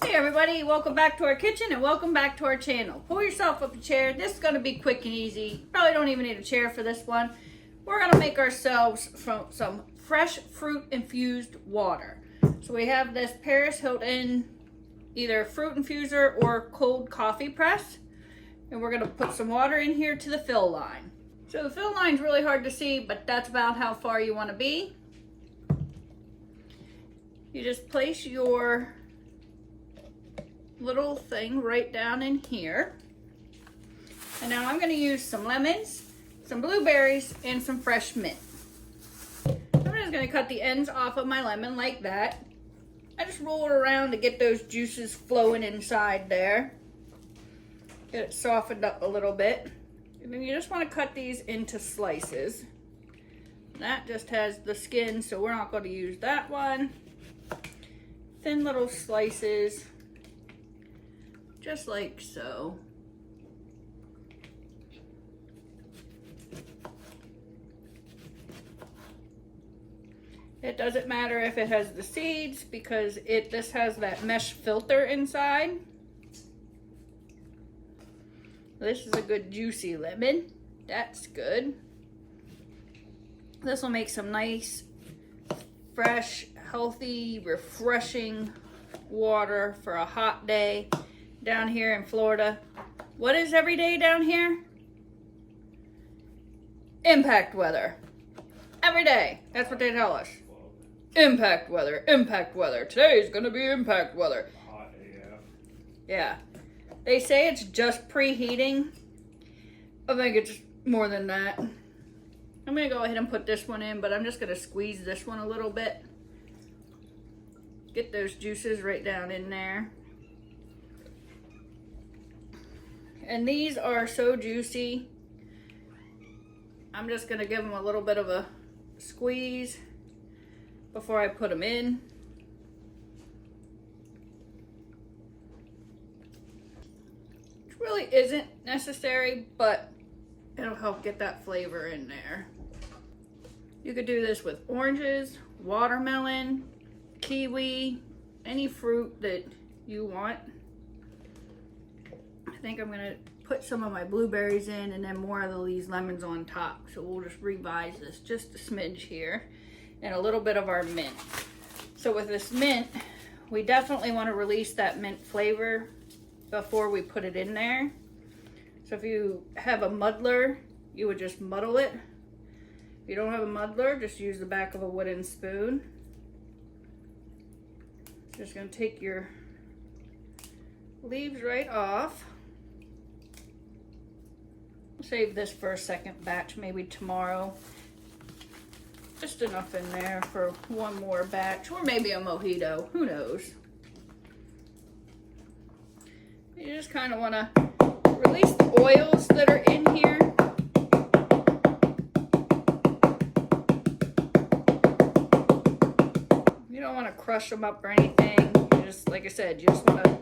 Hey everybody, welcome back to our kitchen and welcome back to our channel. Pull yourself up a chair. This is going to be quick and easy. Probably don't even need a chair for this one. We're going to make ourselves from some fresh fruit infused water. So we have this Paris Hilton either fruit infuser or cold coffee press. And we're going to put some water in here to the fill line. So the fill line's really hard to see, but that's about how far you want to be. You just place your little thing right down in here. And now I'm going to use some lemons, some blueberries, and some fresh mint. I'm just going to cut the ends off of my lemon like that. I just roll it around to get those juices flowing inside there. Get it softened up a little bit. And then you just want to cut these into slices. That just has the skin, so we're not going to use that one. Thin little slices, just like so. It doesn't matter if it has the seeds because this has that mesh filter inside. This is a good juicy lemon. That's good. This will make some nice, fresh, healthy, refreshing water for a hot day down here in Florida. What is every day down here? Impact weather. Every day. That's what they tell us. Impact weather. Impact weather. Today's gonna be impact weather. Hot AF. Yeah. They say it's just preheating. I think it's more than that. I'm gonna go ahead and put this one in, but I'm just gonna squeeze this one a little bit. Get those juices right down in there. And these are so juicy. I'm just gonna give them a little bit of a squeeze before I put them in. Which really isn't necessary, but it'll help get that flavor in there. You could do this with oranges, watermelon, kiwi, any fruit that you want. I think I'm gonna put some of my blueberries in and then more of these lemons on top. So we'll just revise this just a smidge here and a little bit of our mint. So with this mint, we definitely want to release that mint flavor before we put it in there. So if you have a muddler, you would just muddle it. If you don't have a muddler, just use the back of a wooden spoon. Just gonna take your leaves right off. Save this for a second batch, maybe tomorrow. Just enough in there for one more batch, or maybe a mojito, who knows. You just kind of want to release the oils that are in here. You don't want to crush them up or anything. You just, like I said, you just want to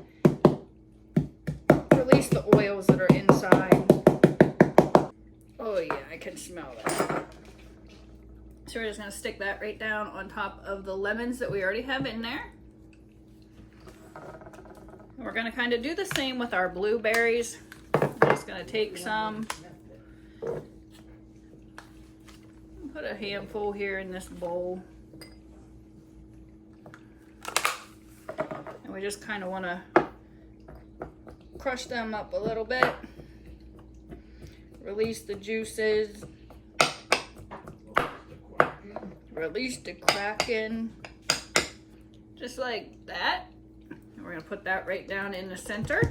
release the oils that are inside. Oh yeah, I can smell that. So we're just going to stick that right down on top of the lemons that we already have in there. And we're going to kind of do the same with our blueberries. I'm just going to take some, put a handful here in this bowl. And we just kind of want to crush them up a little bit. Release the juices. Release the kraken. Just like that. And we're going to put that right down in the center.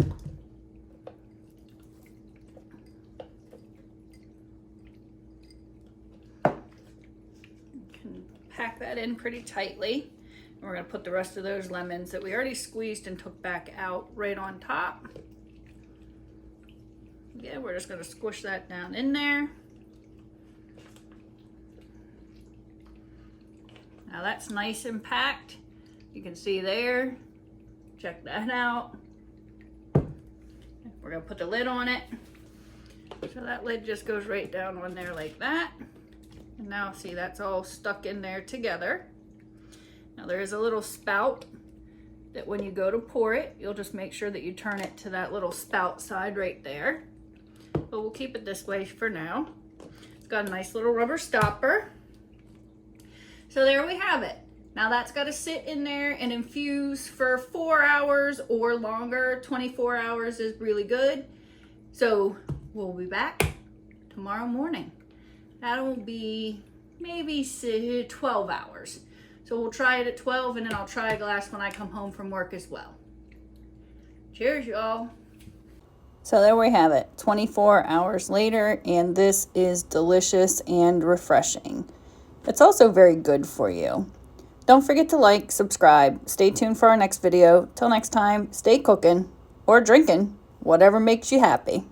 You can pack that in pretty tightly. And we're going to put the rest of those lemons that we already squeezed and took back out right on top. Yeah, we're just going to squish that down in there. Now that's nice and packed. You can see there. Check that out. We're going to put the lid on it. So that lid just goes right down on there like that. And now see, that's all stuck in there together. Now there is a little spout that when you go to pour it, you'll just make sure that you turn it to that little spout side right there. But we'll keep it this way for now. It's got a nice little rubber stopper. So there we have it. Now that's got to sit in there and infuse for 4 hours or longer. 24 hours is really good. So we'll be back tomorrow morning. That'll be maybe 12 hours. So we'll try it at 12, and then I'll try a glass when I come home from work as well. Cheers, y'all. So there we have it, 24 hours later, and this is delicious and refreshing. It's also very good for you. Don't forget to like, subscribe, stay tuned for our next video. Till next time, stay cooking or drinking, whatever makes you happy.